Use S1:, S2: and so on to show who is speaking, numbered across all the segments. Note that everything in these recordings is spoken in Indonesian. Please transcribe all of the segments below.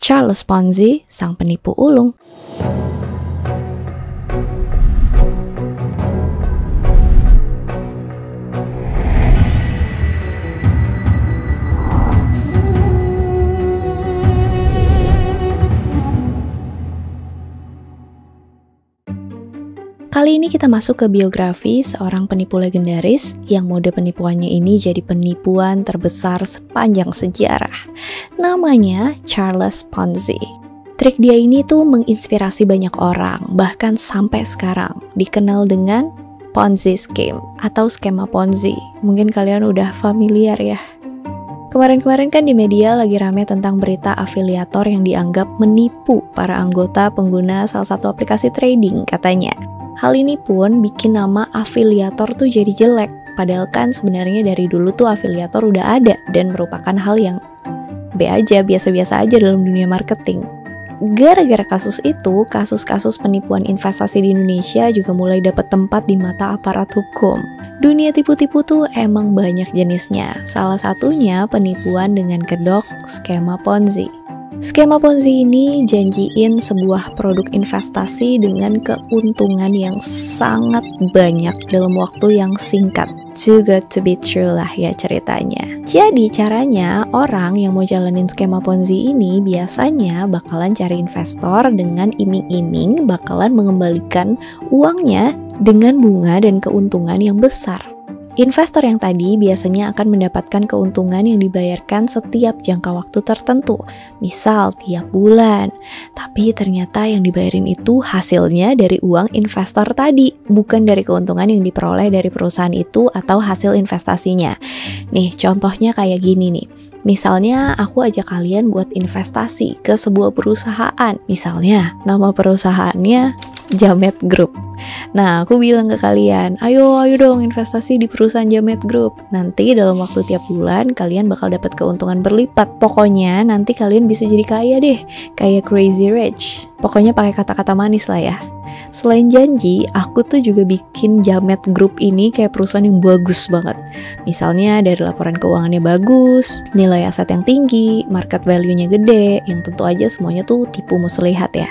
S1: Charles Ponzi, sang penipu ulung. Kali ini kita masuk ke biografi seorang penipu legendaris yang mode penipuannya ini jadi penipuan terbesar sepanjang sejarah. Namanya Charles Ponzi. Trik dia ini tuh menginspirasi banyak orang, bahkan sampai sekarang dikenal dengan Ponzi Scheme atau skema Ponzi. Mungkin kalian udah familiar ya. Kemarin-kemarin kan di media lagi rame tentang berita afiliator yang dianggap menipu para anggota pengguna salah satu aplikasi trading katanya. Hal ini pun bikin nama afiliator tuh jadi jelek, padahal kan sebenarnya dari dulu tuh afiliator udah ada dan merupakan hal yang biasa-biasa aja dalam dunia marketing. Gara-gara kasus itu, kasus-kasus penipuan investasi di Indonesia juga mulai dapat tempat di mata aparat hukum. Dunia tipu-tipu tuh emang banyak jenisnya, salah satunya penipuan dengan kedok skema Ponzi. Skema Ponzi ini janjiin sebuah produk investasi dengan keuntungan yang sangat banyak dalam waktu yang singkat. Too good to be true lah ya ceritanya. Jadi caranya, orang yang mau jalanin skema Ponzi ini biasanya bakalan cari investor dengan iming-iming bakalan mengembalikan uangnya dengan bunga dan keuntungan yang besar. Investor yang tadi biasanya akan mendapatkan keuntungan yang dibayarkan setiap jangka waktu tertentu, misal tiap bulan. Tapi ternyata yang dibayarin itu hasilnya dari uang investor tadi, bukan dari keuntungan yang diperoleh dari perusahaan itu atau hasil investasinya. Nih, contohnya kayak gini nih. Misalnya aku ajak kalian buat investasi ke sebuah perusahaan. Misalnya nama perusahaannya Jamet Group. Nah, aku bilang ke kalian, ayo dong investasi di perusahaan Jamet Group. Nanti dalam waktu tiap bulan kalian bakal dapat keuntungan berlipat. Pokoknya nanti kalian bisa jadi kaya deh, kayak Crazy Rich. Pokoknya pakai kata-kata manis lah ya. Selain janji, aku tuh juga bikin Jamet Group ini kayak perusahaan yang bagus banget. Misalnya dari laporan keuangannya bagus, nilai aset yang tinggi, market value-nya gede, yang tentu aja semuanya tuh tipu muslihat ya.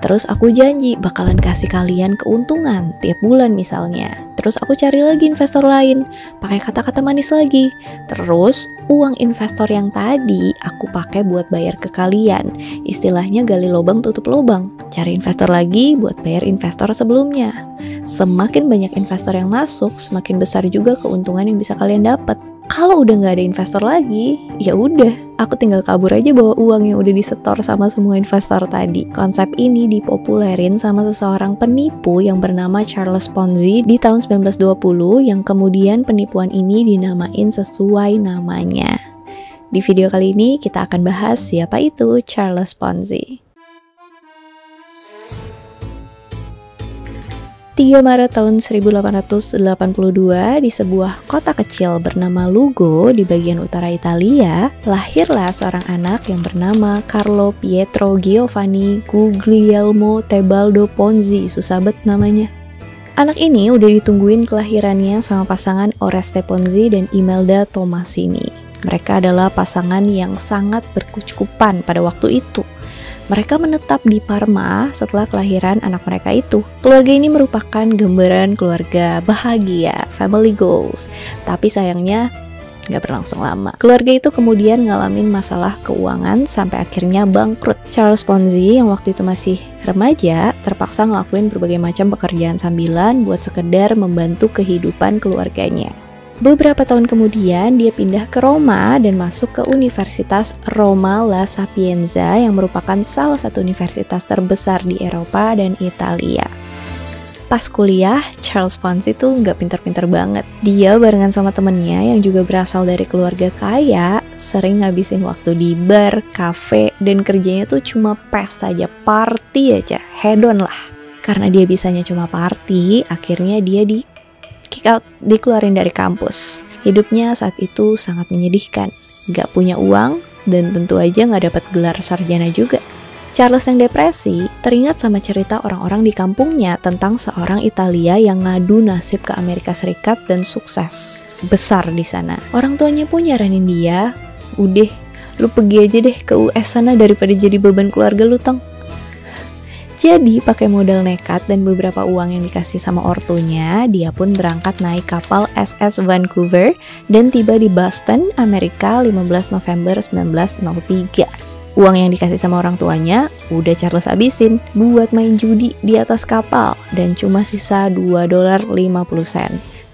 S1: Terus aku janji bakalan kasih kalian keuntungan tiap bulan misalnya. Terus aku cari lagi investor lain, pakai kata-kata manis lagi. Terus uang investor yang tadi aku pakai buat bayar ke kalian. Istilahnya gali lubang tutup lubang. Cari investor lagi buat bayar investor sebelumnya. Semakin banyak investor yang masuk, semakin besar juga keuntungan yang bisa kalian dapat. Kalau udah nggak ada investor lagi, ya udah, aku tinggal kabur aja bawa uang yang udah disetor sama semua investor tadi. Konsep ini dipopulerin sama seseorang penipu yang bernama Charles Ponzi di tahun 1920 yang kemudian penipuan ini dinamain sesuai namanya. Di video kali ini kita akan bahas siapa itu Charles Ponzi. 3 Maret tahun 1882 di sebuah kota kecil bernama Lugo di bagian utara Italia, lahirlah seorang anak yang bernama Carlo Pietro Giovanni Guglielmo Tebaldo Ponzi, susah banget namanya. Anak ini udah ditungguin kelahirannya sama pasangan Oreste Ponzi dan Imelda Tomasini. Mereka adalah pasangan yang sangat berkecukupan pada waktu itu. Mereka menetap di Parma setelah kelahiran anak mereka itu. Keluarga ini merupakan gambaran keluarga bahagia, family goals. Tapi sayangnya nggak berlangsung lama. Keluarga itu kemudian ngalamin masalah keuangan sampai akhirnya bangkrut. Charles Ponzi yang waktu itu masih remaja terpaksa ngelakuin berbagai macam pekerjaan sambilan buat sekedar membantu kehidupan keluarganya. Beberapa tahun kemudian dia pindah ke Roma dan masuk ke Universitas Roma La Sapienza yang merupakan salah satu universitas terbesar di Eropa dan Italia. Pas kuliah, Charles Ponzi tuh nggak pinter-pinter banget. Dia barengan sama temennya yang juga berasal dari keluarga kaya, sering ngabisin waktu di bar, kafe, dan kerjanya tuh cuma pesta aja, party aja, hedon lah. Karena dia bisanya cuma party, akhirnya dia kick out, dikeluarin dari kampus. Hidupnya saat itu sangat menyedihkan, gak punya uang, dan tentu aja gak dapat gelar sarjana juga. Charles yang depresi teringat sama cerita orang-orang di kampungnya tentang seorang Italia yang ngadu nasib ke Amerika Serikat dan sukses besar di sana. Orang tuanya pun nyaranin dia, udah Lu pergi aja deh ke US sana daripada jadi beban keluarga lu, Tong. Jadi pakai modal nekat dan beberapa uang yang dikasih sama ortunya, dia pun berangkat naik kapal SS Vancouver dan tiba di Boston, Amerika 15 November 1903. Uang yang dikasih sama orang tuanya udah Charles habisin buat main judi di atas kapal dan cuma sisa $2.50.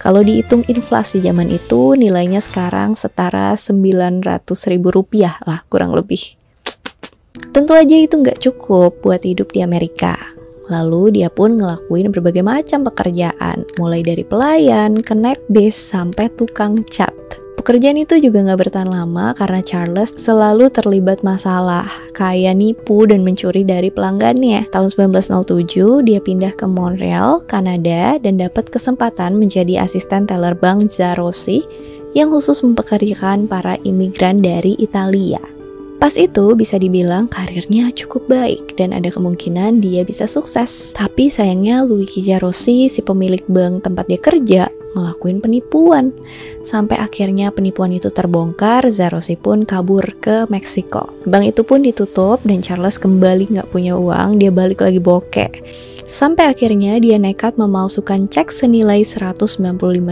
S1: Kalau dihitung inflasi zaman itu, nilainya sekarang setara 900.000 rupiah lah kurang lebih. Tentu aja itu nggak cukup buat hidup di Amerika. Lalu dia pun ngelakuin berbagai macam pekerjaan, mulai dari pelayan, connect base, sampai tukang cat. Pekerjaan itu juga nggak bertahan lama karena Charles selalu terlibat masalah, kayak nipu dan mencuri dari pelanggannya. Tahun 1907, dia pindah ke Montreal, Kanada, dan dapat kesempatan menjadi asisten teller bank Zarossi yang khusus mempekerjakan para imigran dari Italia. Pas itu bisa dibilang karirnya cukup baik dan ada kemungkinan dia bisa sukses. Tapi sayangnya Luigi Zarossi, si pemilik bank tempat dia kerja, ngelakuin penipuan. Sampai akhirnya penipuan itu terbongkar, Zarossi pun kabur ke Meksiko. Bank itu pun ditutup dan Charles kembali nggak punya uang, dia balik lagi bokeh. Sampai akhirnya dia nekat memalsukan cek senilai 195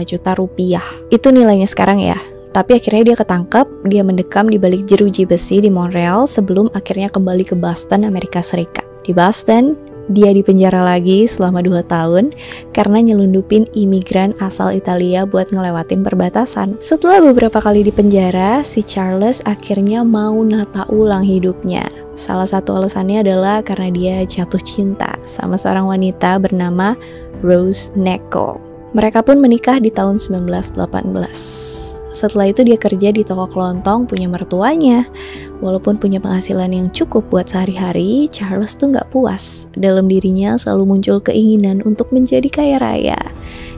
S1: juta rupiah. Itu nilainya sekarang ya. Tapi akhirnya dia ketangkep, dia mendekam di balik jeruji besi di Montreal sebelum akhirnya kembali ke Boston, Amerika Serikat. Di Boston, dia dipenjara lagi selama 2 tahun karena nyelundupin imigran asal Italia buat ngelewatin perbatasan. Setelah beberapa kali dipenjara, si Charles akhirnya mau nata ulang hidupnya. Salah satu alasannya adalah karena dia jatuh cinta sama seorang wanita bernama Rose Necco. Mereka pun menikah di tahun 1918. Setelah itu dia kerja di toko kelontong punya mertuanya. Walaupun punya penghasilan yang cukup buat sehari-hari, Charles tuh nggak puas. Dalam dirinya selalu muncul keinginan untuk menjadi kaya raya.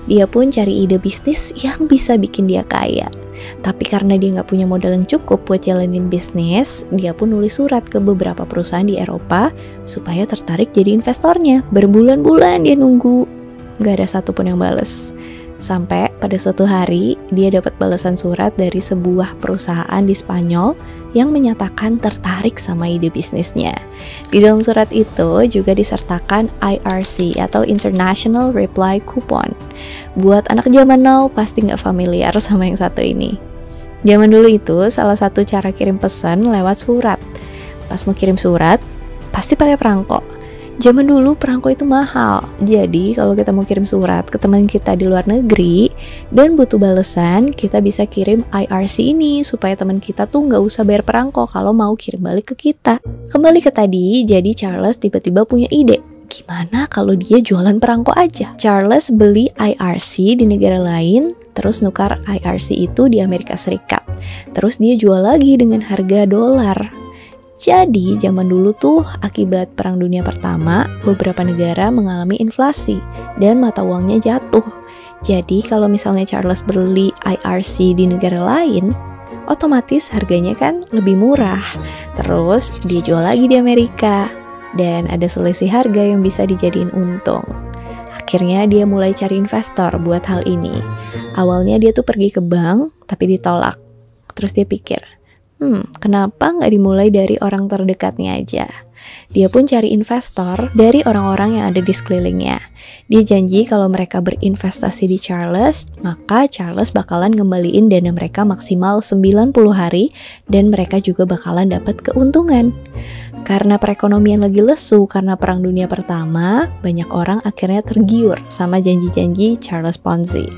S1: Dia pun cari ide bisnis yang bisa bikin dia kaya. Tapi karena dia nggak punya modal yang cukup buat jalanin bisnis, dia pun nulis surat ke beberapa perusahaan di Eropa supaya tertarik jadi investornya. Berbulan-bulan dia nunggu, nggak ada satupun yang bales. Sampai pada suatu hari, dia dapat balasan surat dari sebuah perusahaan di Spanyol yang menyatakan tertarik sama ide bisnisnya. Di dalam surat itu juga disertakan IRC atau International Reply Coupon. Buat anak zaman now pasti nggak familiar sama yang satu ini. Zaman dulu itu salah satu cara kirim pesan lewat surat. Pas mau kirim surat, pasti pakai perangko. Zaman dulu perangko itu mahal, jadi kalau kita mau kirim surat ke teman kita di luar negeri dan butuh balasan, kita bisa kirim IRC ini supaya teman kita tuh nggak usah bayar perangko kalau mau kirim balik ke kita. Kembali ke tadi, jadi Charles tiba-tiba punya ide, gimana kalau dia jualan perangko aja? Charles beli IRC di negara lain, terus nukar IRC itu di Amerika Serikat. Terus dia jual lagi dengan harga dolar. Jadi, zaman dulu tuh akibat Perang Dunia Pertama, beberapa negara mengalami inflasi dan mata uangnya jatuh. Jadi, kalau misalnya Charles beli IRC di negara lain, otomatis harganya kan lebih murah. Terus, dia jual lagi di Amerika dan ada selisih harga yang bisa dijadiin untung. Akhirnya dia mulai cari investor buat hal ini. Awalnya dia tuh pergi ke bank, tapi ditolak. Terus dia pikir, kenapa nggak dimulai dari orang terdekatnya aja? Dia pun cari investor dari orang-orang yang ada di sekelilingnya. Dia janji kalau mereka berinvestasi di Charles, maka Charles bakalan ngembaliin dana mereka maksimal 90 hari dan mereka juga bakalan dapat keuntungan. Karena perekonomian lagi lesu karena Perang Dunia Pertama, banyak orang akhirnya tergiur sama janji-janji Charles Ponzi.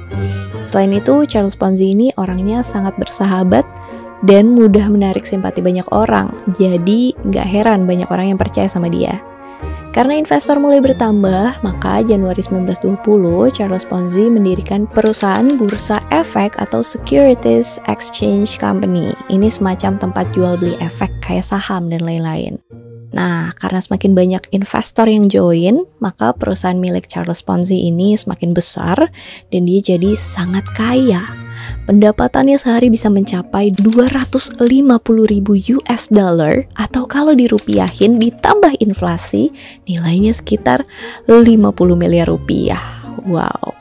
S1: Selain itu, Charles Ponzi ini orangnya sangat bersahabat dan mudah menarik simpati banyak orang, jadi nggak heran banyak orang yang percaya sama dia. Karena investor mulai bertambah, maka Januari 1920, Charles Ponzi mendirikan perusahaan bursa efek atau Securities Exchange Company. Ini semacam tempat jual beli efek kayak saham dan lain-lain. Nah, karena semakin banyak investor yang join, maka perusahaan milik Charles Ponzi ini semakin besar dan dia jadi sangat kaya. Pendapatannya sehari bisa mencapai 250.000 US dollar atau kalau dirupiahin ditambah inflasi nilainya sekitar 50 miliar rupiah. Wow.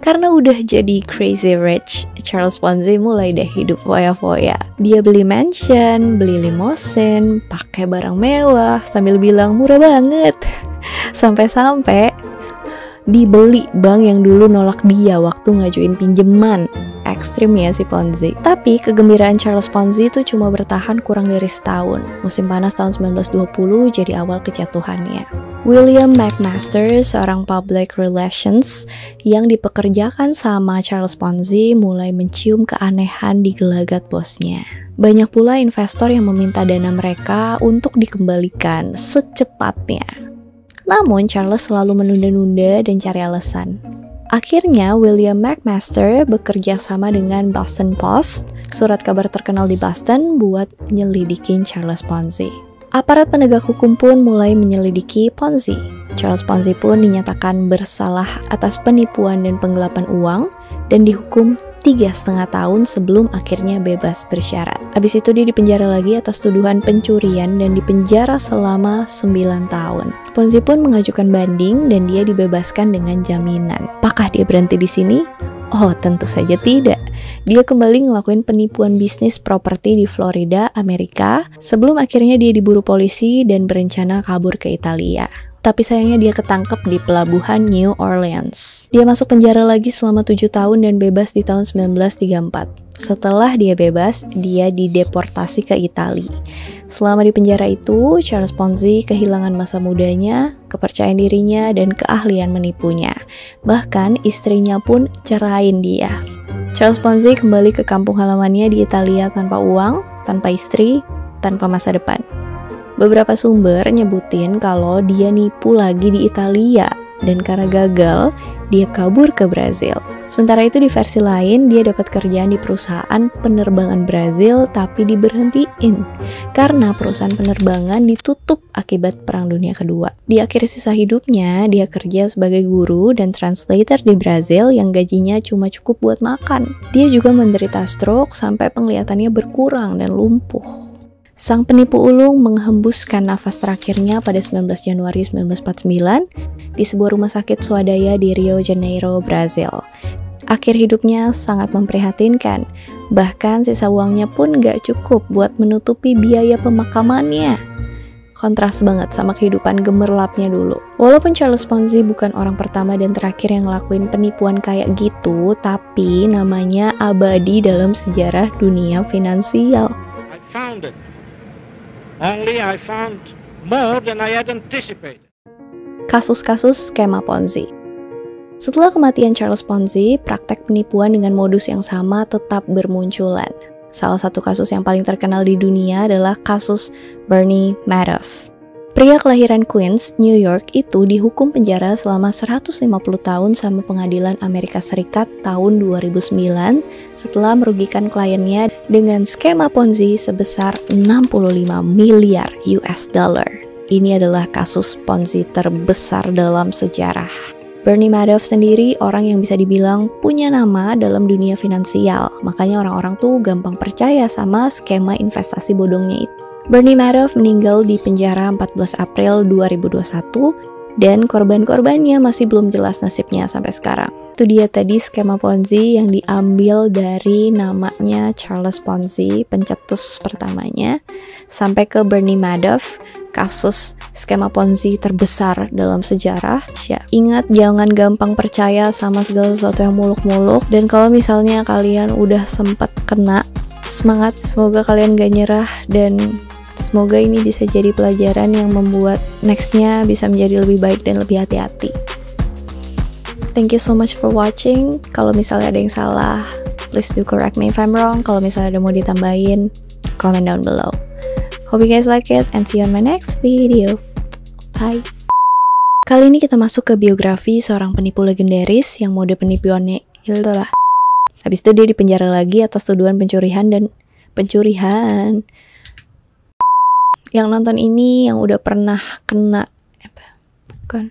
S1: Karena udah jadi crazy rich, Charles Ponzi mulai deh hidup foya-foya. Dia beli mansion, beli limousine, pakai barang mewah sambil bilang murah banget. Sampai-sampai dibeli bank yang dulu nolak dia waktu ngajuin pinjeman. Ekstrim ya si Ponzi. Tapi kegembiraan Charles Ponzi itu cuma bertahan kurang dari setahun. Musim panas tahun 1920 jadi awal kejatuhannya. William McMaster, seorang public relations yang dipekerjakan sama Charles Ponzi, mulai mencium keanehan di gelagat bosnya. Banyak pula investor yang meminta dana mereka untuk dikembalikan secepatnya. Namun Charles selalu menunda-nunda dan cari alasan. Akhirnya William McMaster bekerja sama dengan Boston Post, surat kabar terkenal di Boston, buat nyelidikin Charles Ponzi. Aparat penegak hukum pun mulai menyelidiki Ponzi. Charles Ponzi pun dinyatakan bersalah atas penipuan dan penggelapan uang dan dihukum 3,5 tahun sebelum akhirnya bebas bersyarat. Habis itu dia dipenjara lagi atas tuduhan pencurian dan dipenjara selama 9 tahun. Ponzi pun mengajukan banding dan dia dibebaskan dengan jaminan. Apakah dia berhenti di sini? Oh, tentu saja tidak. Dia kembali ngelakuin penipuan bisnis properti di Florida, Amerika, sebelum akhirnya dia diburu polisi dan berencana kabur ke Italia. Tapi sayangnya dia ketangkep di pelabuhan New Orleans. Dia masuk penjara lagi selama 7 tahun dan bebas di tahun 1934. Setelah dia bebas, dia dideportasi ke Italia. Selama di penjara itu, Charles Ponzi kehilangan masa mudanya, kepercayaan dirinya, dan keahlian menipunya. Bahkan istrinya pun cerain dia. Charles Ponzi kembali ke kampung halamannya di Italia tanpa uang, tanpa istri, tanpa masa depan. Beberapa sumber nyebutin kalau dia nipu lagi di Italia dan karena gagal, dia kabur ke Brazil. Sementara itu di versi lain, dia dapat kerjaan di perusahaan penerbangan Brazil tapi diberhentiin karena perusahaan penerbangan ditutup akibat Perang Dunia Kedua. Di akhir sisa hidupnya, dia kerja sebagai guru dan translator di Brazil yang gajinya cuma cukup buat makan. Dia juga menderita stroke sampai penglihatannya berkurang dan lumpuh. Sang penipu ulung menghembuskan nafas terakhirnya pada 19 Januari 1949 di sebuah rumah sakit swadaya di Rio Janeiro, Brazil. Akhir hidupnya sangat memprihatinkan, bahkan sisa uangnya pun gak cukup buat menutupi biaya pemakamannya. Kontras banget sama kehidupan gemerlapnya dulu. Walaupun Charles Ponzi bukan orang pertama dan terakhir yang ngelakuin penipuan kayak gitu, tapi namanya abadi dalam sejarah dunia finansial.
S2: Only I found more than I had anticipated.
S1: Kasus-kasus skema Ponzi. Setelah kematian Charles Ponzi, praktek penipuan dengan modus yang sama tetap bermunculan. Salah satu kasus yang paling terkenal di dunia adalah kasus Bernie Madoff. Pria kelahiran Queens, New York itu dihukum penjara selama 150 tahun sama pengadilan Amerika Serikat tahun 2009 setelah merugikan kliennya dengan skema Ponzi sebesar 65 miliar US dollar. Ini adalah kasus Ponzi terbesar dalam sejarah. Bernie Madoff sendiri orang yang bisa dibilang punya nama dalam dunia finansial, makanya orang-orang tuh gampang percaya sama skema investasi bodongnya itu. Bernie Madoff meninggal di penjara 14 April 2021 dan korban-korbannya masih belum jelas nasibnya sampai sekarang. Itu dia tadi skema Ponzi yang diambil dari namanya Charles Ponzi, pencetus pertamanya, sampai ke Bernie Madoff, kasus skema Ponzi terbesar dalam sejarah. Ya, ingat jangan gampang percaya sama segala sesuatu yang muluk-muluk, dan kalau misalnya kalian udah sempat kena, semangat, semoga kalian gak nyerah dan semoga ini bisa jadi pelajaran yang membuat nextnya bisa menjadi lebih baik dan lebih hati-hati. Thank you so much for watching. Kalau misalnya ada yang salah, please do correct me if I'm wrong. Kalau misalnya ada mau ditambahin, comment down below. Hope you guys like it and see you on my next video. Bye. Kali ini kita masuk ke biografi seorang penipu legendaris yang mode penipuannya lah. Habis itu dia dipenjara lagi atas tuduhan pencurian. Yang nonton ini yang udah pernah kena bukan